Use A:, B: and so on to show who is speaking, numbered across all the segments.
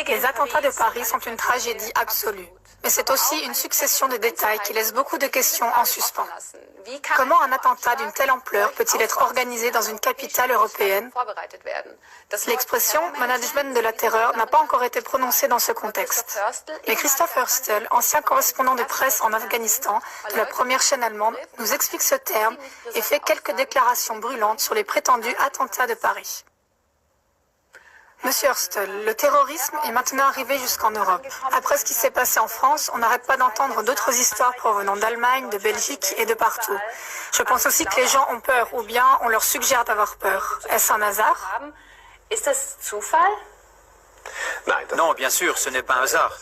A: Les attentats de Paris sont une tragédie absolue. Mais c'est aussi une succession de détails qui laissent beaucoup de questions en suspens. Comment un attentat d'une telle ampleur peut-il être organisé dans une capitale européenne? L'expression « management de la terreur » n'a pas encore été prononcée dans ce contexte. Mais Christoph Hörstel, ancien correspondant de presse en Afghanistan de la première chaîne allemande, nous explique ce terme et fait quelques déclarations brûlantes sur les prétendus attentats de Paris. Monsieur Hörstel, le terrorisme est maintenant arrivé jusqu'en Europe. Après ce qui s'est passé en France, on n'arrête pas d'entendre d'autres histoires provenant d'Allemagne, de Belgique et de partout. Je pense aussi que les gens ont peur, ou bien on leur suggère d'avoir peur. Est-ce un hasard?
B: Non, bien sûr, ce n'est pas un hasard.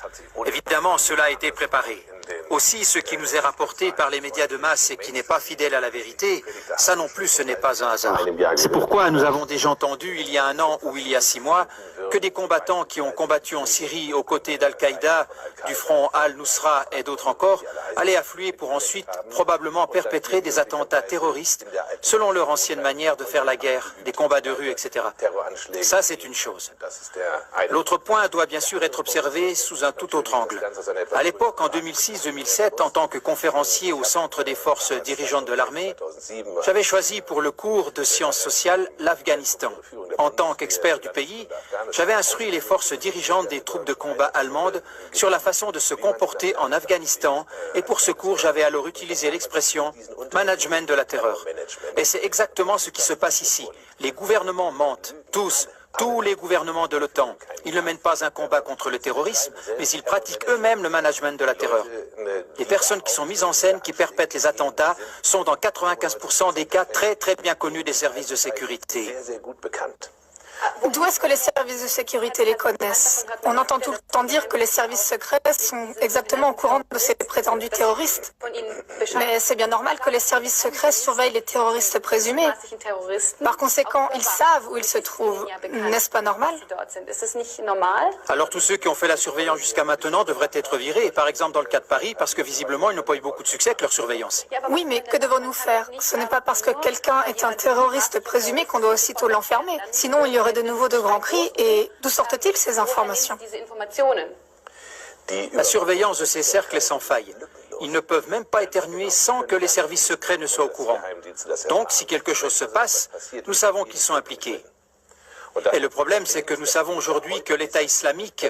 B: Évidemment, cela a été préparé. Aussi, ce qui nous est rapporté par les médias de masse et qui n'est pas fidèle à la vérité, ça non plus, ce n'est pas un hasard. C'est pourquoi nous avons déjà entendu, il y a 1 an ou il y a 6 mois, que des combattants qui ont combattu en Syrie aux côtés d'Al-Qaïda, du front Al-Nusra et d'autres encore, allaient affluer pour ensuite probablement perpétrer des attentats terroristes selon leur ancienne manière de faire la guerre, des combats de rue, etc. Ça, c'est une chose. L'autre point doit bien sûr être observé sous un tout autre angle. À l'époque, en 2006-2007, en tant que conférencier au Centre des forces dirigeantes de l'armée, j'avais choisi pour le cours de sciences sociales l'Afghanistan. En tant qu'expert du pays, j'avais instruit les forces dirigeantes des troupes de combat allemandes sur la façon de se comporter en Afghanistan et pour ce cours, j'avais alors utilisé l'expression « management de la terreur ». Et c'est exactement ce qui se passe ici. Les gouvernements mentent, tous les gouvernements de l'OTAN. Ils ne mènent pas un combat contre le terrorisme, mais ils pratiquent eux-mêmes le management de la terreur. Les personnes qui sont mises en scène, qui perpètrent les attentats, sont dans 95% des cas très bien connus des services de sécurité.
A: D'où est-ce que les services de sécurité les connaissent? On entend tout le temps dire que les services secrets sont exactement au courant de ces prétendus terroristes. Mais c'est bien normal que les services secrets surveillent les terroristes présumés. Par conséquent, ils savent où ils se trouvent. N'est-ce pas normal?
B: Alors tous ceux qui ont fait la surveillance jusqu'à maintenant devraient être virés, par exemple dans le cas de Paris, parce que visiblement ils n'ont pas eu beaucoup de succès avec leur surveillance.
A: Oui, mais que devons-nous faire? Ce n'est pas parce que quelqu'un est un terroriste présumé qu'on doit aussitôt l'enfermer. Sinon, il y aurait de nouveau de grands cris. Et d'où sortent-ils ces informations?
B: La surveillance de ces cercles est sans faille. Ils ne peuvent même pas éternuer sans que les services secrets ne soient au courant. Donc, si quelque chose se passe, nous savons qu'ils sont impliqués. Et le problème, c'est que nous savons aujourd'hui que l'État islamique,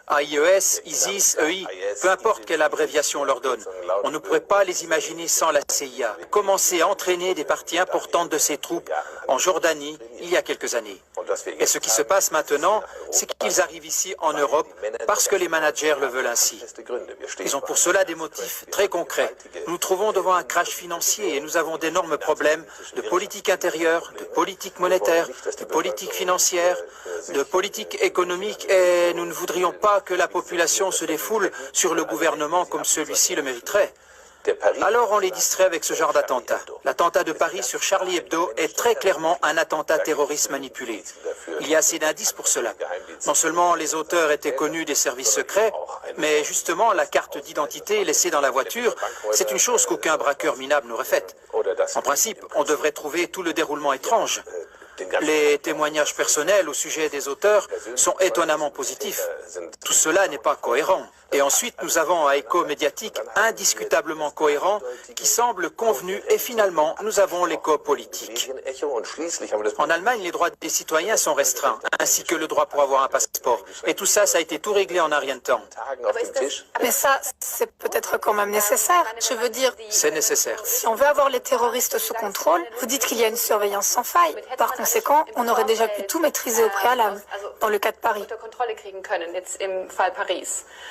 B: AIES, ISIS, EI, peu importe quelle abréviation on leur donne, on ne pourrait pas les imaginer sans la CIA. Commencer à entraîner des parties importantes de ces troupes en Jordanie il y a quelques années. Et ce qui se passe maintenant, c'est qu'ils arrivent ici en Europe parce que les managers le veulent ainsi. Ils ont pour cela des motifs très concrets. Nous nous trouvons devant un crash financier et nous avons d'énormes problèmes de politique intérieure, de politique monétaire, de politique financière, de politique économique et nous ne voudrions pas que la population se défoule sur le gouvernement comme celui-ci le mériterait. Alors on les distrait avec ce genre d'attentat. L'attentat de Paris sur Charlie Hebdo est très clairement un attentat terroriste manipulé. Il y a assez d'indices pour cela. Non seulement les auteurs étaient connus des services secrets, mais justement la carte d'identité laissée dans la voiture, c'est une chose qu'aucun braqueur minable n'aurait faite. En principe, on devrait trouver tout le déroulement étrange. Les témoignages personnels au sujet des auteurs sont étonnamment positifs. Tout cela n'est pas cohérent. Et ensuite, nous avons un écho médiatique indiscutablement cohérent qui semble convenu et finalement, nous avons l'écho politique. En Allemagne, les droits des citoyens sont restreints, ainsi que le droit pour avoir un passeport. Et tout ça, ça a été tout réglé en un rien de temps.
A: Mais ça, c'est peut-être quand même nécessaire. Je veux dire,
B: c'est nécessaire.
A: Si on veut avoir les terroristes sous contrôle, vous dites qu'il y a une surveillance sans faille. Par conséquent, on aurait déjà pu tout maîtriser au préalable, dans le cas de Paris.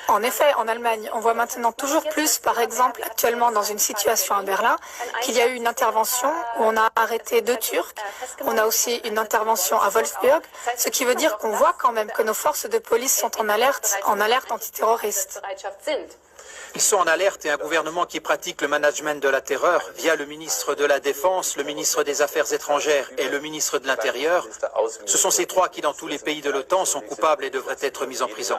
A: En effet, en Allemagne, on voit maintenant toujours plus, par exemple, actuellement dans une situation à Berlin, qu'il y a eu une intervention où on a arrêté 2 Turcs. On a aussi une intervention à Wolfsburg, ce qui veut dire qu'on voit quand même que nos forces de police sont en alerte antiterroriste.
B: Ils sont en alerte et un gouvernement qui pratique le management de la terreur via le ministre de la Défense, le ministre des Affaires étrangères et le ministre de l'Intérieur, ce sont ces trois qui, dans tous les pays de l'OTAN, sont coupables et devraient être mis en prison.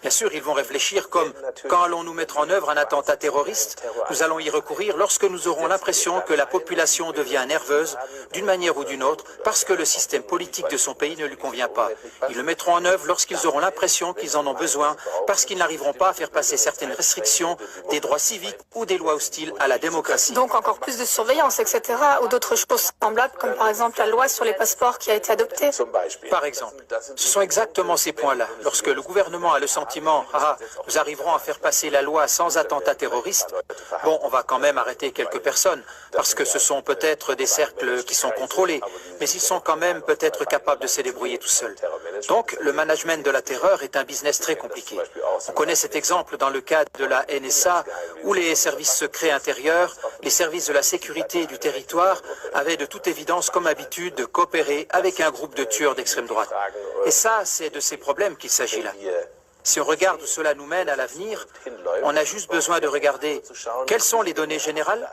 B: Bien sûr, ils vont réfléchir comme quand allons-nous mettre en œuvre un attentat terroriste? Nous allons y recourir lorsque nous aurons l'impression que la population devient nerveuse d'une manière ou d'une autre parce que le système politique de son pays ne lui convient pas. Ils le mettront en œuvre lorsqu'ils auront l'impression qu'ils en ont besoin parce qu'ils n'arriveront pas à faire passer certaines restrictions des droits civiques ou des lois hostiles à la démocratie.
A: Donc encore plus de surveillance, etc. ou d'autres choses semblables, comme par exemple la loi sur les passeports qui a été adoptée.
B: Par exemple, ce sont exactement ces points-là. Lorsque le gouvernement a le sentiment « Ah, nous arriverons à faire passer la loi sans attentat terroriste », bon, on va quand même arrêter quelques personnes, parce que ce sont peut-être des cercles qui sont contrôlés, mais ils sont quand même peut-être capables de se débrouiller tout seuls. Donc, le management de la terreur est un business très compliqué. On connaît cet exemple dans le cadre de la NSA, où les services secrets intérieurs, les services de la sécurité du territoire avaient de toute évidence comme habitude de coopérer avec un groupe de tueurs d'extrême droite. Et ça, c'est de ces problèmes qu'il s'agit là. Si on regarde où cela nous mène à l'avenir, on a juste besoin de regarder quelles sont les données générales.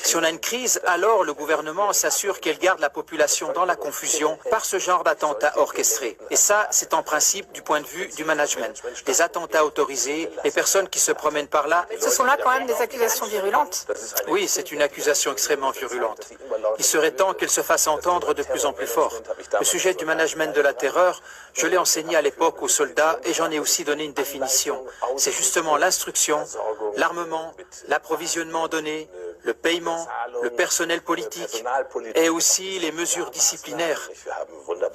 B: Si on a une crise, alors le gouvernement s'assure qu'elle garde la population dans la confusion par ce genre d'attentats orchestrés. Et ça, c'est en principe du point de vue du management. Les attentats autorisés, les personnes qui se promènent par là...
A: Ce sont là quand même des accusations virulentes.
B: Oui, c'est une accusation extrêmement virulente. Il serait temps qu'elle se fasse entendre de plus en plus fort. Le sujet du management de la terreur, je l'ai enseigné à l'époque aux soldats et j'en ai aussi donné une définition. C'est justement l'instruction, l'armement, l'approvisionnement donné, le paiement, le personnel politique et aussi les mesures disciplinaires.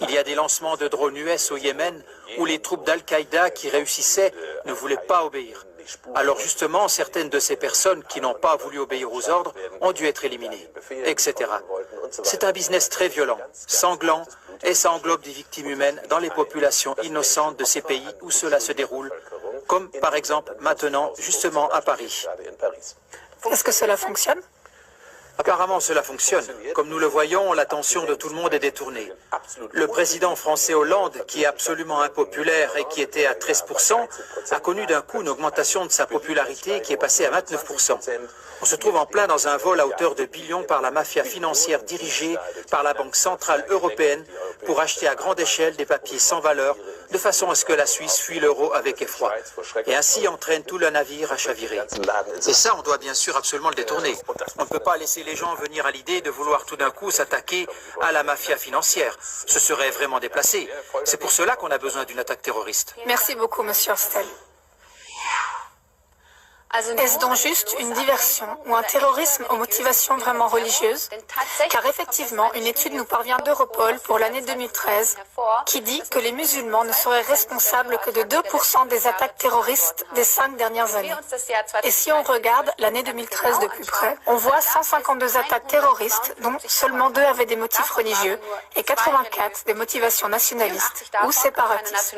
B: Il y a des lancements de drones US au Yémen où les troupes d'Al-Qaïda qui réussissaient ne voulaient pas obéir. Alors justement, certaines de ces personnes qui n'ont pas voulu obéir aux ordres ont dû être éliminées, etc. C'est un business très violent, sanglant, et ça englobe des victimes humaines dans les populations innocentes de ces pays où cela se déroule, comme par exemple maintenant, justement à Paris.
A: Est-ce que cela fonctionne?
B: Apparemment, cela fonctionne. Comme nous le voyons, l'attention de tout le monde est détournée. Le président français Hollande, qui est absolument impopulaire et qui était à 13%, a connu d'un coup une augmentation de sa popularité qui est passée à 29%. On se trouve en plein dans un vol à hauteur de billions par la mafia financière dirigée par la Banque centrale européenne pour acheter à grande échelle des papiers sans valeur, de façon à ce que la Suisse fuit l'euro avec effroi, et ainsi entraîne tout le navire à chavirer. Et ça, on doit bien sûr absolument le détourner. On ne peut pas laisser les gens venir à l'idée de vouloir tout d'un coup s'attaquer à la mafia financière. Ce serait vraiment déplacé. C'est pour cela qu'on a besoin d'une attaque terroriste.
A: Merci beaucoup, Monsieur Hostel. Est-ce donc juste une diversion ou un terrorisme aux motivations vraiment religieuses? Car effectivement, une étude nous parvient d'Europol pour l'année 2013 qui dit que les musulmans ne seraient responsables que de 2% des attaques terroristes des 5 dernières années. Et si on regarde l'année 2013 de plus près, on voit 152 attaques terroristes dont seulement 2 avaient des motifs religieux et 84 des motivations nationalistes ou séparatistes.